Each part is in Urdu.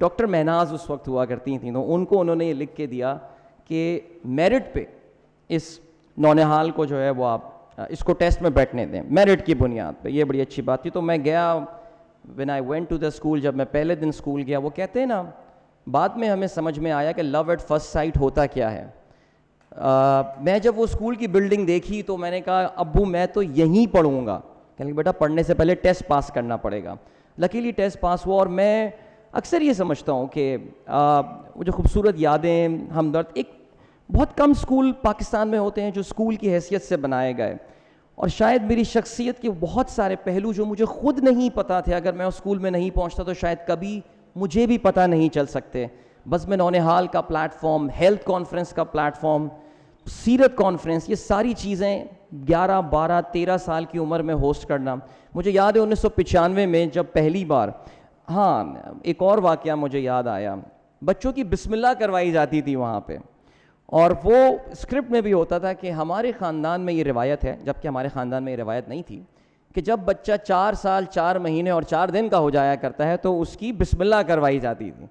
ڈاکٹر مہناز اس وقت ہوا کرتی تھیں, تو ان کو انہوں نے یہ لکھ کے دیا کہ میرٹ پہ اس نونہال کو جو ہے وہ آپ اس کو ٹیسٹ میں بیٹھنے دیں میرٹ کی بنیاد پہ. یہ بڑی اچھی بات تھی. تو میں گیا, when I went to the school, جب میں پہلے دن اسکول گیا, وہ کہتے ہیں نا بعد میں ہمیں سمجھ میں آیا کہ لو ایٹ فرسٹ سائٹ ہوتا کیا ہے. میں جب وہ اسکول کی بلڈنگ دیکھی تو میں نے کہا ابو میں تو یہیں پڑھوں گا. کہ بیٹا پڑھنے سے پہلے ٹیسٹ پاس کرنا پڑے گا. لکیلی ٹیسٹ پاس ہوا, اور میں اکثر یہ سمجھتا ہوں کہ وہ جو خوبصورت یادیں ہمدرد, ایک بہت کم اسکول پاکستان میں ہوتے ہیں جو اسکول کی حیثیت سے بنائے گئے, اور شاید میری شخصیت کے بہت سارے پہلو جو مجھے خود نہیں پتہ تھے, اگر میں اس اسکول میں نہیں پہنچتا تو شاید کبھی مجھے بھی پتہ نہیں چل سکتے. بزم نونہال کا پلیٹ فارم, ہیلتھ کانفرنس کا پلیٹ فارم, سیرت کانفرنس, یہ ساری چیزیں 11, 12, 13 سال کی عمر میں ہوسٹ کرنا. مجھے یاد ہے 1995 میں جب پہلی بار, ہاں ایک اور واقعہ مجھے یاد آیا, بچوں کی بسم اللہ کروائی جاتی تھی وہاں پہ, اور وہ اسکرپٹ میں بھی ہوتا تھا کہ ہمارے خاندان میں یہ روایت ہے, جبکہ ہمارے خاندان میں یہ روایت نہیں تھی, کہ جب بچہ 4 سال 4 مہینے اور 4 دن کا ہو جایا کرتا ہے تو اس کی بسم اللہ کروائی جاتی تھی.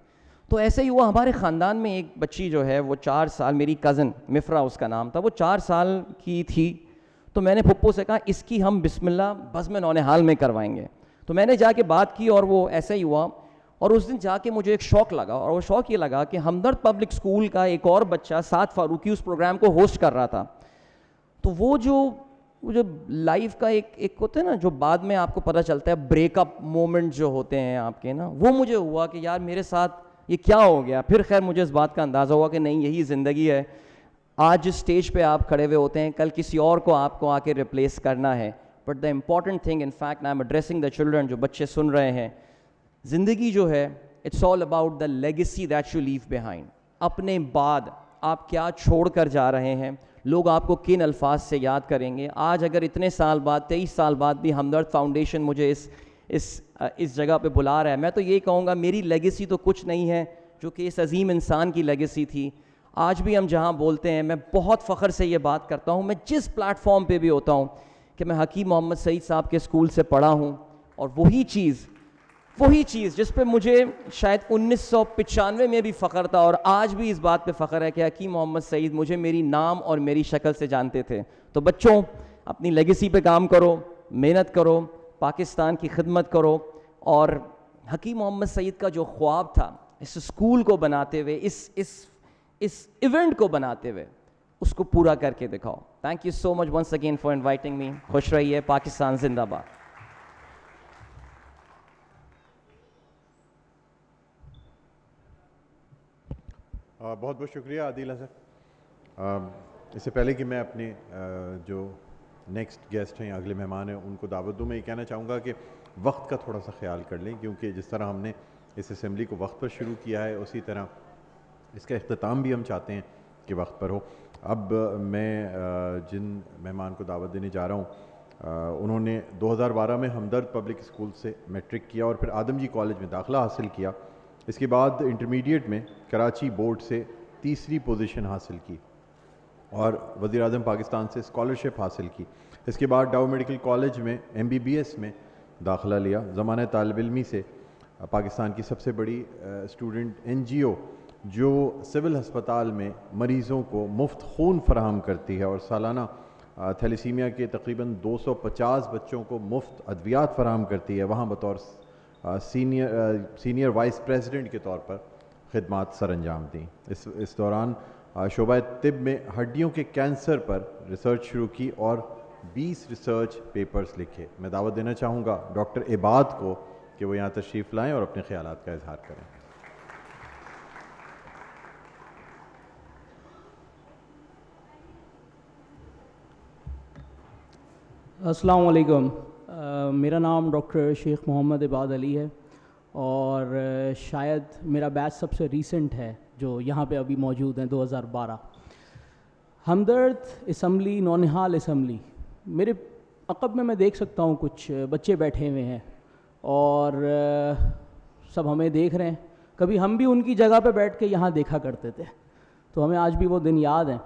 تو ایسے ہی ہوا, ہمارے خاندان میں ایک بچی جو ہے وہ 4 سال, میری کزن مفرا اس کا نام تھا, وہ 4 سال کی تھی. تو میں نے پھپھو سے کہا اس کی ہم بسم اللہ بزم نونہال میں کروائیں گے. تو میں نے جا کے بات کی اور وہ ایسے ہی ہوا. اور اس دن جا کے مجھے ایک شوق لگا, اور وہ شوق یہ لگا کہ ہمدرد پبلک اسکول کا ایک اور بچہ سعد فاروقی اس پروگرام کو ہوسٹ کر رہا تھا. تو وہ جو لائف کا ایک ہوتا ہے نا, جو بعد میں آپ کو پتہ چلتا ہے بریک اپ مومنٹ جو ہوتے ہیں آپ کے نا, وہ مجھے ہوا کہ یار میرے ساتھ یہ کیا ہو گیا. پھر خیر مجھے اس بات کا اندازہ ہوا کہ نہیں, یہی زندگی ہے. آج جس اسٹیج پہ آپ کھڑے ہوئے ہوتے ہیں, کل کسی اور کو آپ کو آ کے ریپلیس کرنا ہے. But the important thing, in fact I am addressing the children, جو بچے سن رہے ہیں, زندگی جو ہے it's all about the legacy that you leave behind. اپنے بعد آپ کیا چھوڑ کر جا رہے ہیں, لوگ آپ کو کن الفاظ سے یاد کریں گے. آج اگر اتنے سال بعد, 23 سال بعد بھی ہمدرد فاؤنڈیشن مجھے اس جگہ پہ بلا رہا ہے, میں تو یہ کہوں گا میری لیگیسی تو کچھ نہیں ہے جو کہ اس عظیم انسان کی لیگیسی تھی. آج بھی ہم جہاں بولتے ہیں, میں بہت فخر سے یہ بات کرتا ہوں, میں جس پلیٹ فارم پہ بھی ہوتا ہوں, کہ میں حکیم محمد سعید صاحب کے اسکول سے پڑھا ہوں. اور وہی چیز جس پہ مجھے شاید 1995 میں بھی فخر تھا, اور آج بھی اس بات پہ فخر ہے کہ حکیم محمد سعید مجھے میری نام اور میری شکل سے جانتے تھے. تو بچوں, اپنی لیگیسی پہ کام کرو, محنت کرو, پاکستان کی خدمت کرو, اور حکیم محمد سعید کا جو خواب تھا اس اسکول کو بناتے ہوئے, اس ایونٹ کو بناتے ہوئے, اس کو پورا کر کے دکھاؤ. Thank you so much once again for inviting me. خوش رہیے. پاکستان زندہ باد. بہت بہت شکریہ عادل حسن. اس سے پہلے کہ میں اپنے جو نیکسٹ گیسٹ ہیں, اگلے مہمان ہیں, ان کو دعوت دوں, میں یہ کہنا چاہوں گا کہ وقت کا تھوڑا سا خیال کر لیں, کیونکہ جس طرح ہم نے اس اسمبلی کو وقت پر شروع کیا ہے, اسی طرح اس کا اختتام بھی ہم چاہتے ہیں کہ وقت پر ہو. اب میں جن مہمان کو دعوت دینے جا رہا ہوں, انہوں نے 2012 میں ہمدرد پبلک اسکول سے میٹرک کیا اور پھر آدم جی کالج میں داخلہ حاصل کیا. اس کے بعد انٹرمیڈیٹ میں کراچی بورڈ سے 3ری پوزیشن حاصل کی اور وزیر اعظم پاکستان سے اسکالرشپ حاصل کی. اس کے بعد ڈاؤ میڈیکل کالج میں MBBS میں داخلہ لیا. زمانہ طالب علمی سے پاکستان کی سب سے بڑی اسٹوڈنٹ NGO جو سول ہسپتال میں مریضوں کو مفت خون فراہم کرتی ہے اور سالانہ تھیلیسیمیا کے تقریباً 250 بچوں کو مفت ادویات فراہم کرتی ہے, وہاں بطور سینئر وائس پریزیڈنٹ کے طور پر خدمات سر انجام دیں. اس دوران شعبہ طب میں ہڈیوں کے کینسر پر ریسرچ شروع کی اور 20 ریسرچ پیپرز لکھے. میں دعوت دینا چاہوں گا ڈاکٹر عباد کو کہ وہ یہاں تشریف لائیں اور اپنے خیالات کا اظہار کریں. السلام علیکم. میرا نام ڈاکٹر شیخ محمد عباد علی ہے اور شاید میرا بیچ سب سے ریسنٹ ہے جو یہاں پہ ابھی موجود ہیں. 2012 ہمدرد اسمبلی, نونہال اسمبلی, میرے عقب میں دیکھ سکتا ہوں کچھ بچے بیٹھے ہوئے ہیں اور سب ہمیں دیکھ رہے ہیں. کبھی ہم بھی ان کی جگہ پہ بیٹھ کے یہاں دیکھا کرتے تھے, تو ہمیں آج بھی وہ دن یاد ہیں.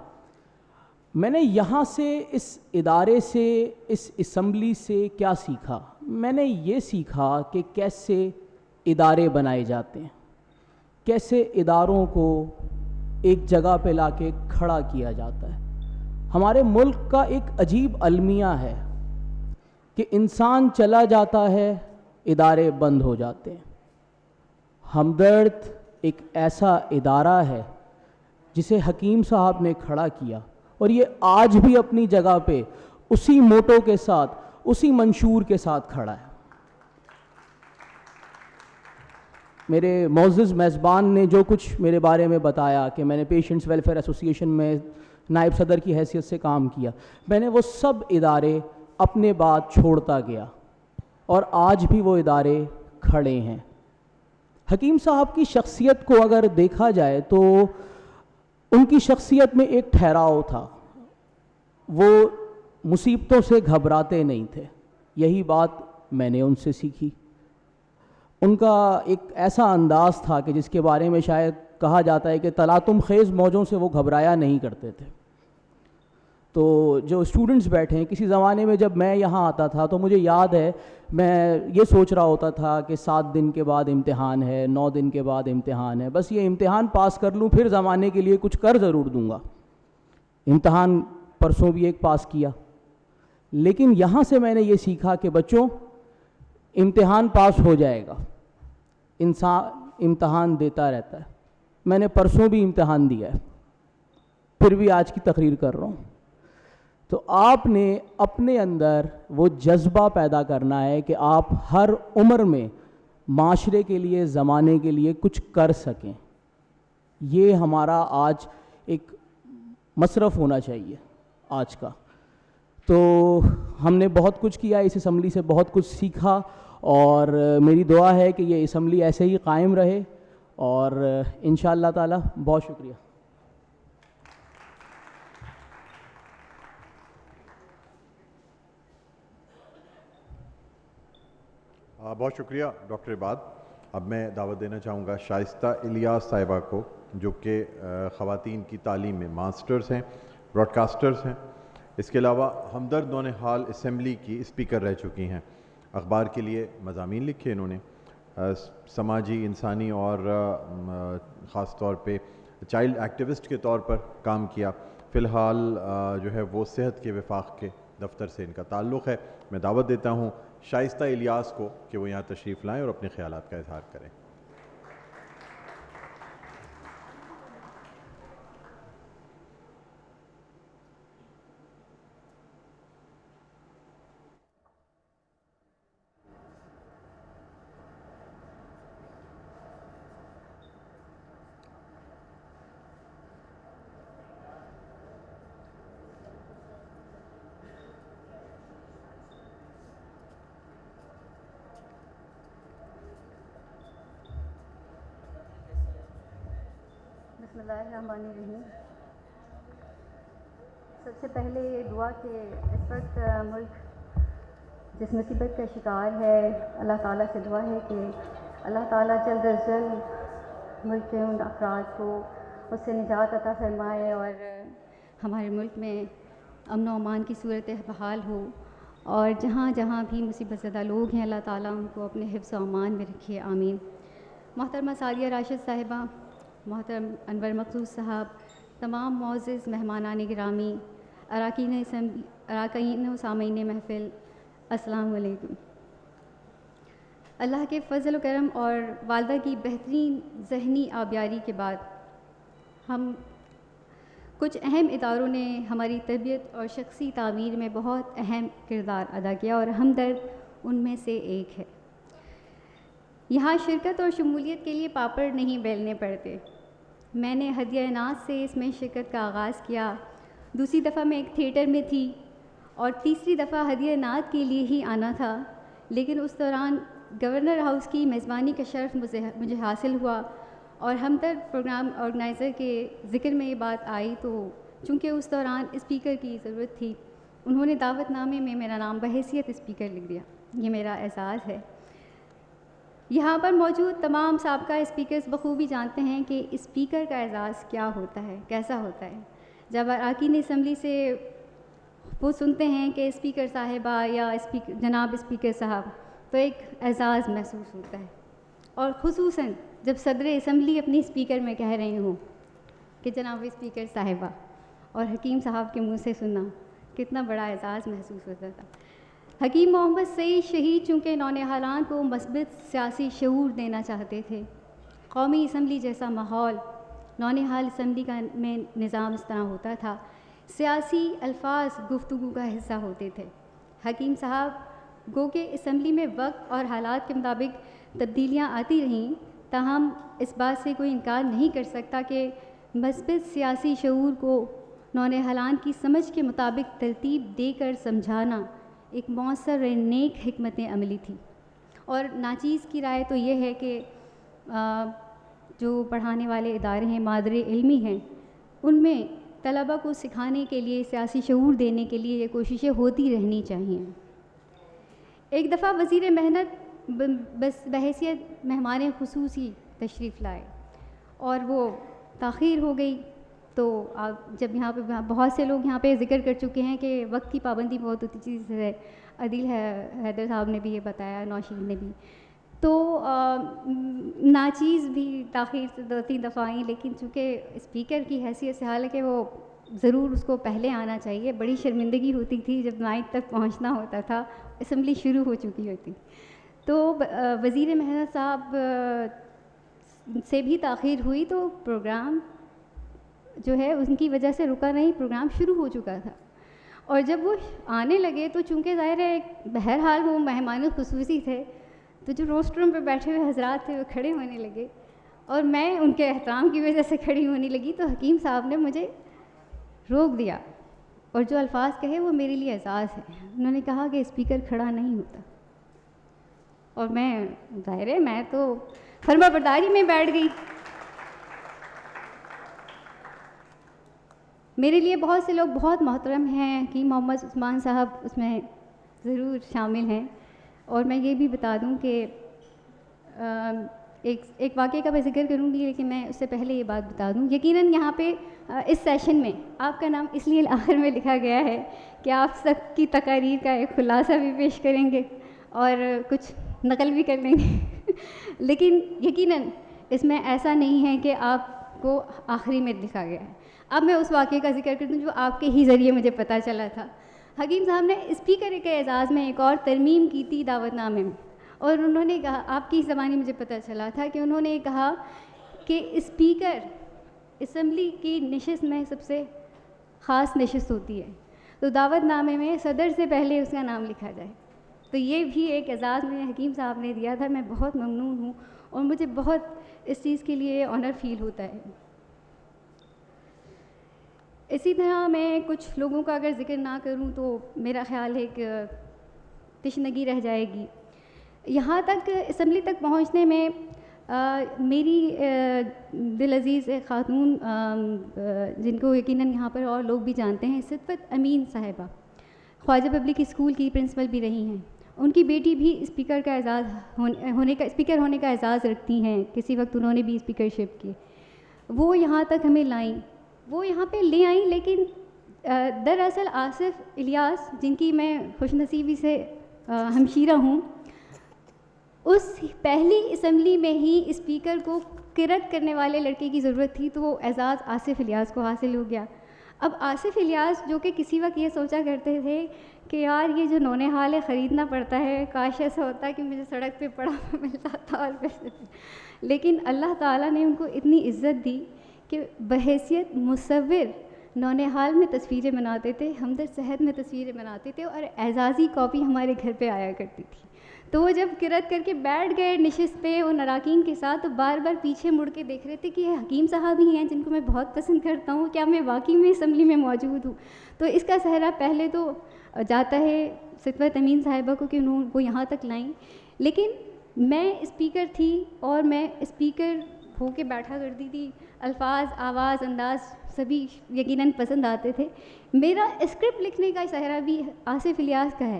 میں نے یہاں سے, اس ادارے سے, اس اسمبلی سے کیا سیکھا؟ میں نے یہ سیکھا کہ کیسے ادارے بنائے جاتے ہیں. کیسے اداروں کو ایک جگہ پہ لا کے کھڑا کیا جاتا ہے. ہمارے ملک کا ایک عجیب المیہ ہے کہ انسان چلا جاتا ہے، ادارے بند ہو جاتے ہیں. ہمدرد ایک ایسا ادارہ ہے جسے حکیم صاحب نے کھڑا کیا، اور یہ آج بھی اپنی جگہ پہ اسی موٹو کے ساتھ، اسی منشور کے ساتھ کھڑا ہے. میرے معزز میزبان نے جو کچھ میرے بارے میں بتایا کہ میں نے پیشنٹس ویلفیئر ایسوسی ایشن میں نائب صدر کی حیثیت سے کام کیا، میں نے وہ سب ادارے اپنے بعد چھوڑتا گیا، اور آج بھی وہ ادارے کھڑے ہیں. حکیم صاحب کی شخصیت کو اگر دیکھا جائے تو ان کی شخصیت میں ایک ٹھہراؤ تھا. وہ مصیبتوں سے گھبراتے نہیں تھے. یہی بات میں نے ان سے سیکھی. ان کا ایک ایسا انداز تھا کہ جس کے بارے میں شاید کہا جاتا ہے کہ تلاطم خیز موجوں سے وہ گھبرایا نہیں کرتے تھے. تو جو اسٹوڈنٹس بیٹھے ہیں، کسی زمانے میں جب میں یہاں آتا تھا تو مجھے یاد ہے میں یہ سوچ رہا ہوتا تھا کہ 7 دن کے بعد امتحان ہے، 9 دن کے بعد امتحان ہے، بس یہ امتحان پاس کر لوں پھر زمانے کے لیے کچھ کر ضرور دوں گا. امتحان پرسوں بھی ایک پاس کیا، لیکن یہاں سے میں نے یہ سیکھا کہ بچوں، امتحان پاس ہو جائے گا، انسان امتحان دیتا رہتا ہے. میں نے پرسوں بھی امتحان دیا ہے، پھر بھی آج کی تقریر کر رہا ہوں. تو آپ نے اپنے اندر وہ جذبہ پیدا کرنا ہے کہ آپ ہر عمر میں معاشرے کے لیے، زمانے کے لیے کچھ کر سکیں. یہ ہمارا آج ایک مصرف ہونا چاہیے آج کا. تو ہم نے بہت کچھ کیا، اس اسمبلی سے بہت کچھ سیکھا، اور میری دعا ہے کہ یہ اسمبلی ایسے ہی قائم رہے، اور انشاءاللہ تعالی. بہت شکریہ. بہت شکریہ ڈاکٹر عباد. اب میں دعوت دینا چاہوں گا شائستہ الیاس صاحبہ کو، جو کہ خواتین کی تعلیم میں ماسٹرز ہیں، براڈ کاسٹرز ہیں. اس کے علاوہ ہمدرد نونہال اسمبلی کی اسپیکر رہ چکی ہیں. اخبار کے لیے مضامین لکھے انہوں نے، سماجی، انسانی اور خاص طور پہ چائلڈ ایکٹیوسٹ کے طور پر کام کیا. فی الحال جو ہے وہ صحت کے وفاق کے دفتر سے ان کا تعلق ہے. میں دعوت دیتا ہوں شائستہ الیاس کو کہ وہ یہاں تشریف لائیں اور اپنے خیالات کا اظہار کریں. بسم اللہ الرحمن الرحیم. سب سے پہلے یہ دعا کہ اس وقت ملک جس مصیبت کا شکار ہے، اللہ تعالیٰ سے دعا ہے کہ اللہ تعالیٰ جلد از جلد ملک کے ان افراد کو اس سے نجات عطا فرمائے، اور ہمارے ملک میں امن و امان کی صورت بحال ہو، اور جہاں جہاں بھی مصیبت زدہ لوگ ہیں اللہ تعالیٰ ان کو اپنے حفظ و امان میں رکھے. آمین. محترمہ سعدیہ راشد صاحبہ، محترم انور مقصود صاحب، تمام معزز مہمانان گرامی، اراکین و سامعین محفل، السلام علیکم. اللہ کے فضل و کرم اور والدہ کی بہترین ذہنی آبیاری کے بعد ہم کچھ اہم اداروں نے ہماری تربیت اور شخصی تعمیر میں بہت اہم کردار ادا کیا، اور ہمدرد ان میں سے ایک ہے. یہاں شرکت اور شمولیت کے لیے پاپڑ نہیں بیلنے پڑتے. میں نے ہدیہ انعام سے اس میں شرکت کا آغاز کیا. دوسری دفعہ میں ایک تھیٹر میں تھی، اور تیسری دفعہ ہدیہ انعام کے لیے ہی آنا تھا، لیکن اس دوران گورنر ہاؤس کی میزبانی کا شرف مجھے حاصل ہوا، اور ہمدرد پروگرام آرگنائزر کے ذکر میں یہ بات آئی، تو چونکہ اس دوران اسپیکر کی ضرورت تھی، انہوں نے دعوت نامے میں میرا نام بحیثیت اسپیکر لکھ دیا. یہ میرا اعزاز ہے. یہاں پر موجود تمام سابقہ اسپیکرز بخوبی جانتے ہیں کہ اسپیکر کا اعزاز کیا ہوتا ہے، کیسا ہوتا ہے. جب اراکین اسمبلی سے وہ سنتے ہیں کہ اسپیکر صاحبہ یا جناب اسپیکر صاحب، تو ایک اعزاز محسوس ہوتا ہے. اور خصوصاً جب صدر اسمبلی اپنی اسپیکر میں کہہ رہی ہوں کہ جناب اسپیکر صاحبہ، اور حکیم صاحب کے منہ سے سننا کتنا بڑا اعزاز محسوس ہوتا تھا۔ حکیم محمد سعید شہید چونکہ نونہالان کو مثبت سیاسی شعور دینا چاہتے تھے، قومی اسمبلی جیسا ماحول، نونہال اسمبلی کا میں نظام اس طرح ہوتا تھا، سیاسی الفاظ گفتگو کا حصہ ہوتے تھے۔ حکیم صاحب گو کہ اسمبلی میں وقت اور حالات کے مطابق تبدیلیاں آتی رہیں، تاہم اس بات سے کوئی انکار نہیں کر سکتا کہ مثبت سیاسی شعور کو نونہالان کی سمجھ کے مطابق ترتیب دے کر سمجھانا ایک مؤثر و نیک حکمت عملی تھی۔ اور ناچیز کی رائے تو یہ ہے کہ جو پڑھانے والے ادارے ہیں، مادر علمی ہیں، ان میں طلبہ کو سکھانے کے لیے، سیاسی شعور دینے کے لیے یہ کوششیں ہوتی رہنی چاہیے۔ ایک دفعہ وزیر محنت بس بحیثیت مہمان خصوصی تشریف لائے اور وہ تاخیر ہو گئی، تو جب یہاں پہ بہت سے لوگ یہاں پہ ذکر کر چکے ہیں کہ وقت کی پابندی بہت ہوتی چیز ہے، عدیل حیدر صاحب نے بھی یہ بتایا، نوشین نے بھی، تو ناچیز بھی تاخیر سے 2-3 دفعہ آئیں، لیکن چونکہ اسپیکر کی حیثیت سے حالانکہ وہ ضرور اس کو پہلے آنا چاہیے، بڑی شرمندگی ہوتی تھی جب مائک تک پہنچنا ہوتا تھا، اسمبلی شروع ہو چکی ہوتی، تو وزیر محنت صاحب سے بھی تاخیر ہوئی، تو پروگرام جو ہے ان کی وجہ سے رکا نہیں، پروگرام شروع ہو چکا تھا۔ اور جب وہ آنے لگے تو چونکہ ظاہر ہے بہرحال وہ مہمان خصوصی تھے، تو جو روسٹ روم پہ بیٹھے ہوئے حضرات تھے وہ کھڑے ہونے لگے، اور میں ان کے احترام کی وجہ سے کھڑی ہونے لگی، تو حکیم صاحب نے مجھے روک دیا، اور جو الفاظ کہے وہ میرے لیے اعزاز ہے۔ انہوں نے کہا کہ اسپیکر کھڑا نہیں ہوتا، اور میں ظاہر ہے میں تو فرما برداری میں بیٹھ گئی۔ میرے لیے بہت سے لوگ بہت محترم ہیں، حکیم محمد عثمان صاحب اس میں ضرور شامل ہیں، اور میں یہ بھی بتا دوں کہ ایک واقعے کا میں ذکر کروں گی، لیکن میں اس سے پہلے یہ بات بتا دوں، یقیناً یہاں پہ اس سیشن میں آپ کا نام اس لیے آخر میں لکھا گیا ہے کہ آپ سب کی تقاریر کا ایک خلاصہ بھی پیش کریں گے اور کچھ نقل بھی کر لیں گے لیکن یقیناً اس میں ایسا نہیں ہے کہ آپ کو آخری میں لکھا گیا ہے۔ اب میں اس واقعے کا ذکر کرتی ہوں جو آپ کے ہی ذریعے مجھے پتہ چلا تھا۔ حکیم صاحب نے اسپیکر کے اعزاز میں ایک اور ترمیم کی تھی دعوت نامے میں، اور انہوں نے کہا، آپ کی زبانی مجھے پتہ چلا تھا کہ انہوں نے کہا کہ اسپیکر اسمبلی کی نشست میں سب سے خاص نشست ہوتی ہے، تو دعوت نامے میں صدر سے پہلے اس کا نام لکھا جائے۔ تو یہ بھی ایک اعزاز مجھے حکیم صاحب نے دیا تھا، میں بہت ممنون ہوں، اور مجھے بہت اس چیز کے لیے آنر فیل ہوتا ہے۔ اسی طرح میں کچھ لوگوں کا اگر ذکر نہ کروں تو میرا خیال ہے کہ تشنگی رہ جائے گی۔ یہاں تک اسمبلی تک پہنچنے میں میری دل عزیز ایک خاتون جن کو یقیناً یہاں پر اور لوگ بھی جانتے ہیں، صدفت امین صاحبہ، خواجہ پبلک اسکول کی پرنسپل بھی رہی ہیں، ان کی بیٹی بھی اسپیکر کا اعزاز اسپیکر ہونے کا اعزاز رکھتی ہیں، کسی وقت انہوں نے بھی اسپیکرشپ کی، وہ یہاں تک ہمیں لائیں، وہ یہاں پہ لے آئیں، لیکن دراصل آصف الیاس جن کی میں خوش نصیبی سے ہمشیرہ ہوں، اس پہلی اسمبلی میں ہی اسپیکر کو کرت کرنے والے لڑکے کی ضرورت تھی، تو وہ اعزاز آصف الیاس کو حاصل ہو گیا۔ اب آصف الیاس جو کہ کسی وقت یہ سوچا کرتے تھے کہ یار یہ جو نونہال ہے خریدنا پڑتا ہے، کاش ایسا ہوتا کہ مجھے سڑک پہ پڑا ملتا تھا، اور لیکن اللہ تعالیٰ نے ان کو اتنی عزت دی کہ بحیثیت مصور نونہال میں تصویریں بناتے تھے، ہمدرد صحت میں تصویریں بناتے تھے، اور اعزازی کاپی ہمارے گھر پہ آیا کرتی تھی۔ تو وہ جب کرت کر کے بیٹھ گئے نشست پہ ان اراکین کے ساتھ، تو بار بار پیچھے مڑ کے دیکھ رہے تھے کہ یہ حکیم صاحب ہی ہیں جن کو میں بہت پسند کرتا ہوں، کیا میں واقعی میں اسمبلی میں موجود ہوں؟ تو اس کا صحرا پہلے تو جاتا ہے صدفت امین صاحبہ کو کہ انہوں کو یہاں تک لائیں، لیکن میں اسپیکر تھی اور میں اسپیکر ہو کے بیٹھا کرتی تھی، الفاظ، آواز، انداز سبھی یقیناً پسند آتے تھے۔ میرا اسکرپٹ لکھنے کا صحرا بھی آصف الیاس کا ہے۔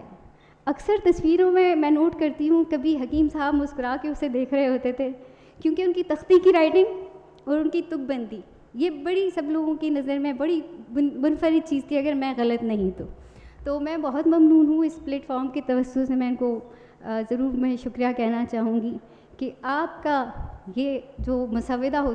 اکثر تصویروں میں نوٹ کرتی ہوں، کبھی حکیم صاحب مسکرا کے اسے دیکھ رہے ہوتے تھے، کیونکہ ان کی تختی کی رائٹنگ اور ان کی تک بندی یہ بڑی سب لوگوں کی نظر میں بڑی منفرد چیز تھی، اگر میں غلط نہیں تو میں بہت ممنون ہوں اس پلیٹ فارم کے توسط سے، میں ان کو ضرور میں شکریہ کہنا چاہوں گی کہ آپ کا یہ جو مسودہ